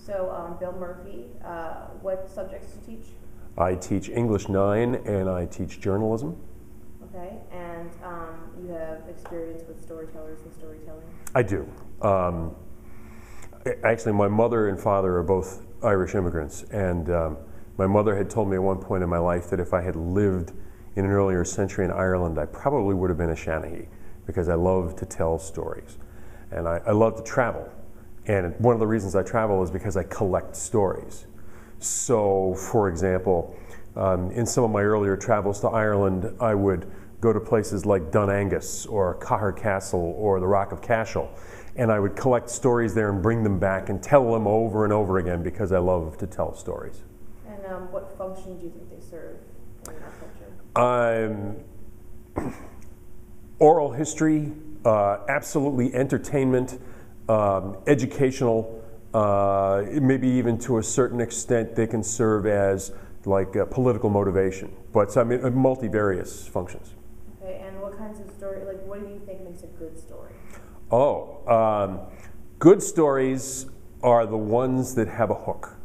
So, Bill Murphy, what subjects do you teach? I teach English 9 and I teach journalism. Okay, and you have experience with storytellers and storytelling? I do. Actually, my mother and father are both Irish immigrants, and my mother had told me at one point in my life that if I had lived in an earlier century in Ireland, I probably would have been a Shanahy, because I love to tell stories. And I love to travel. And one of the reasons I travel is because I collect stories. So, for example, in some of my earlier travels to Ireland, I would go to places like Dun Angus or Cahir Castle or the Rock of Cashel, and I would collect stories there and bring them back and tell them over and over again because I love to tell stories. And what function do you think they serve in our culture? Oral history, absolutely entertainment, educational, maybe even to a certain extent they can serve as like political motivation, but I mean multivarious functions. Okay, and what kinds of story, like what do you think makes a good story? Good stories are the ones that have a hook.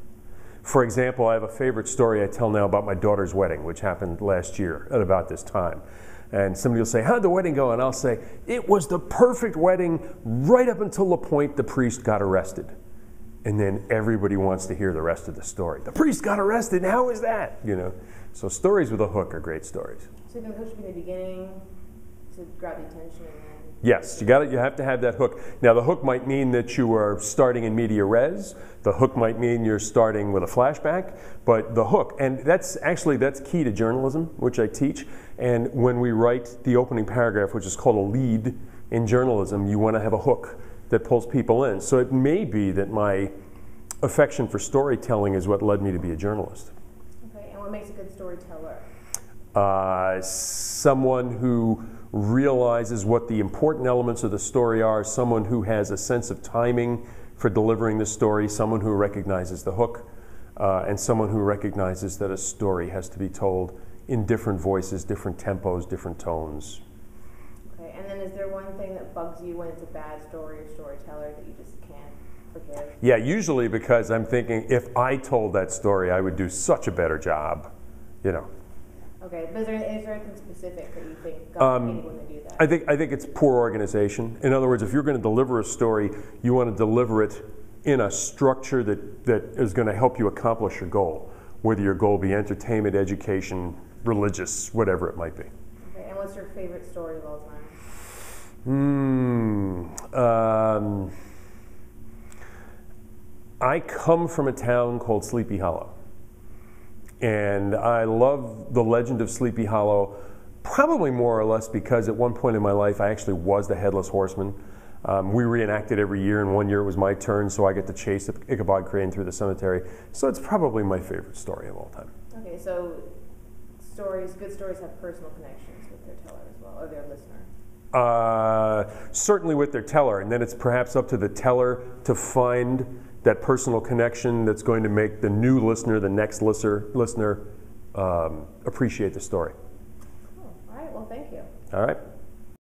For example, I have a favorite story I tell now about my daughter's wedding, which happened last year at about this time. And somebody will say, how'd the wedding go? And I'll say, it was the perfect wedding right up until the point the priest got arrested. And then everybody wants to hear the rest of the story. The priest got arrested, how is that? You know, so stories with a hook are great stories. So the hook should be in the beginning to grab the attention. Yes, you have to have that hook. Now the hook might mean that you are starting in media res. The hook might mean you're starting with a flashback, but the hook, and that's key to journalism, which I teach. And when we write the opening paragraph, which is called a lead in journalism, you want to have a hook that pulls people in. So it may be that my affection for storytelling is what led me to be a journalist. Okay, and what makes a good storyteller? Someone who realizes what the important elements of the story are, someone who has a sense of timing for delivering the story, someone who recognizes the hook, and someone who recognizes that a story has to be told in different voices, different tempos, different tones. Okay, and then is there one thing that bugs you when it's a bad story or storyteller that you just can't forgive? Yeah, usually because I'm thinking if I told that story, I would do such a better job, you know. Okay, but is there anything specific that you think God hated when they do that? I think it's poor organization. In other words, if you're going to deliver a story, you want to deliver it in a structure that is going to help you accomplish your goal, whether your goal be entertainment, education, religious, whatever it might be. Okay, and what's your favorite story of all time? I come from a town called Sleepy Hollow. And I love the legend of Sleepy Hollow, probably more or less because at one point in my life I actually was the Headless Horseman. We reenact it every year, and one year it was my turn, so I get to chase Ichabod Crane through the cemetery. So it's probably my favorite story of all time. Okay, so good stories have personal connections with their teller as well, or their listener. Certainly with their teller, and then it's perhaps up to the teller to find that personal connection that's going to make the new listener, the next listener appreciate the story. Cool. All right, well, thank you. All right.